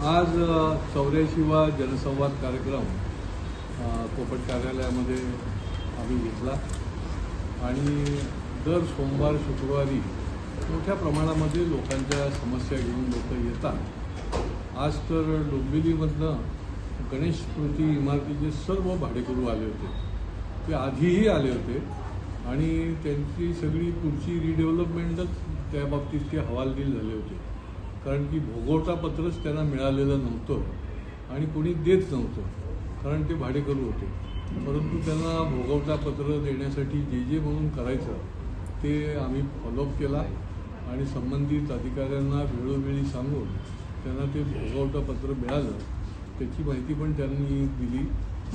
आज 84वा जनसंवाद कार्यक्रम कोपट कार्यालयामध्ये आम्ही घेतला आणि दर सोमवार शुक्रवारी मोठ्या प्रमाणामध्ये लोकांच्या समस्या घेऊन लोक येतात। आज तर डोंबिवलीमधनं गणेश स्मृती इमारतीचे सर्व भाडेकरू आले होते, ते आधीही आले होते आणि त्यांची सगळी पुढची रिडेव्हलपमेंटच त्या बाबतीत ते हवालदिल झाले होते, कारण की भोगवटा पत्रच त्यांना मिळालेलं नव्हतं आणि कोणी देत नव्हतं, कारण ते भाडेकरू होते। परंतु त्यांना भोगवटा पत्र देण्यासाठी जे म्हणून करायचं ते आम्ही फॉलोअप केला आणि संबंधित अधिकाऱ्यांना वेळोवेळी सांगून त्यांना ते भोगवटा पत्र मिळालं, त्याची माहिती पण त्यांनी दिली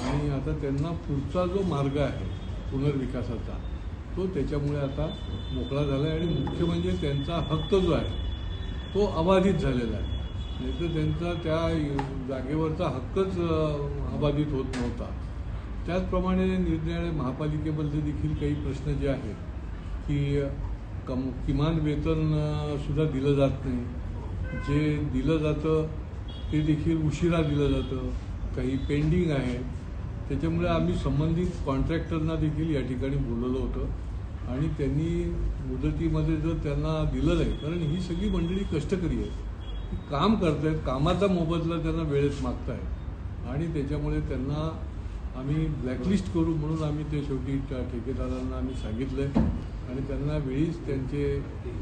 आणि आता त्यांना पुढचा जो मार्ग आहे पुनर्विकासाचा तो त्याच्यामुळे आता मोकळा झाला आहे आणि मुख्य म्हणजे त्यांचा हक्क जो आहे तो अबाधित झालेला आहे, नाहीतर त्यांचा त्या जागेवरचा हक्कच अबाधित होत नव्हता। त्याचप्रमाणे निरनिराळ्या महापालिकेमध्ये देखील काही प्रश्न जे आहेत की किमान वेतनसुद्धा दिलं जात नाही, जे दिलं जातं ते देखील उशिरा दिलं जातं, काही पेंडिंग आहे। त्याच्यामुळे आम्ही संबंधित कॉन्ट्रॅक्टरना देखील या ठिकाणी बोलवलं होतं आणि त्यांनी मुदतीमध्ये जर त्यांना दिलं नाही, कारण ही सगळी मंडळी कष्टकरी आहे, ती काम करत आहेत, कामाचा मोबदला त्यांना वेळेत मागतायत आणि त्याच्यामुळे त्यांना आम्ही ब्लॅकलिस्ट करू म्हणून आम्ही ते शेवटी ठेकेदारांना आम्ही सांगितलं आहे आणि त्यांना वेळीच त्यांचे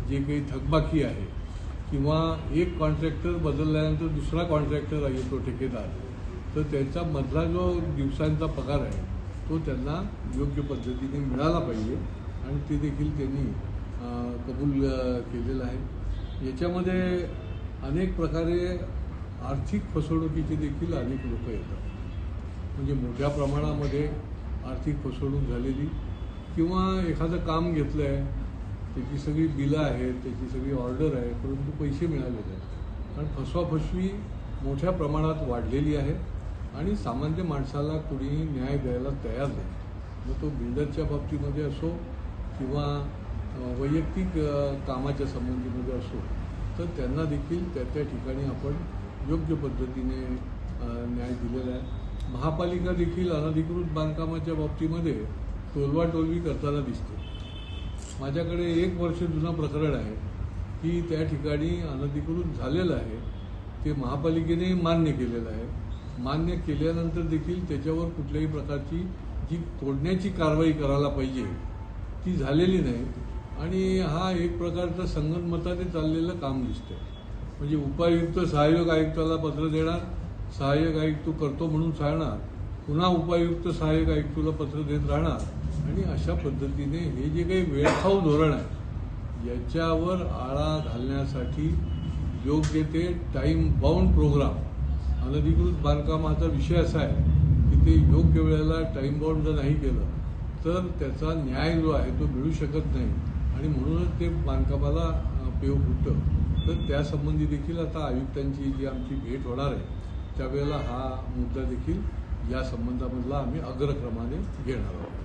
जे काही थकबाकी आहे किंवा एक कॉन्ट्रॅक्टर बदलल्यानंतर दुसरा कॉन्ट्रॅक्टर येतो ठेकेदार, तर त्यांचा मधला जो दिवसांचा पगार आहे तो त्यांना योग्य पद्धतीने मिळाला पाहिजे आणि ते देखील त्यांनी कबूल केलेलं आहे। याच्यामध्ये अनेक प्रकारे आर्थिक फसवणुकीचे देखील अनेक लोक येतात, म्हणजे मोठ्या प्रमाणामध्ये आर्थिक फसवणूक झालेली किंवा एखादं काम घेतलं आहे, त्याची सगळी बिलं आहेत, त्याची सगळी ऑर्डर आहे, परंतु पैसे मिळालेले आहेत, कारण फसवाफसवी मोठ्या प्रमाणात वाढलेली आहे आणि सामान्य माणसाला कुणीही न्याय द्यायला तयार नाही, मग तो बिल्डरच्या बाबतीमध्ये असो किंवा वैयक्तिक कामाच्या संबंधीमध्ये असो, तर त्यांना देखील त्या ठिकाणी आपण योग्य पद्धतीने न्याय दिलेला आहे। महापालिका देखील अनधिकृत बांधकामाच्या बाबतीमध्ये टोलवाटोलवी करताना दिसते। माझ्याकडे 1 वर्ष जुनं प्रकरण आहे की त्या ठिकाणी अनधिकृत झालेलं आहे, ते महापालिकेने मान्य केलेलं आहे, मान्य केल्यानंतर देखील त्याच्यावर कुठल्याही प्रकारची जी तोडण्याची कारवाई करायला पाहिजे ती झालेली नाही आणि हा एक प्रकारचा संगनमताने चाललेलं काम दिसतंय। म्हणजे उपायुक्त सहाय्यक आयुक्ताला पत्र देणार, सहाय्यक आयुक्त करतो म्हणून सांगणार, पुन्हा उपायुक्त सहाय्यक आयुक्ताला पत्र देत राहणार आणि अशा पद्धतीने हे जे काही वेळखाऊ धोरण आहे याच्यावर आळा घालण्यासाठी योग्य ते टाईम बाउंड प्रोग्राम, अनधिकृत बांधकामाचा विषय असा आहे की ते योग्य वेळेला टाईम बाउंड जर नाही केलं तर त्याचा न्याय जो आहे तो मिळू शकत नाही आणि म्हणूनच ते बांधकामाला उपयोग होतं। तर त्यासंबंधी देखील आता आयुक्तांची जी आमची भेट होणार आहे त्यावेळेला हा मुद्दा देखील या संबंधामधला आम्ही अग्रक्रमाने घेणार आहोत।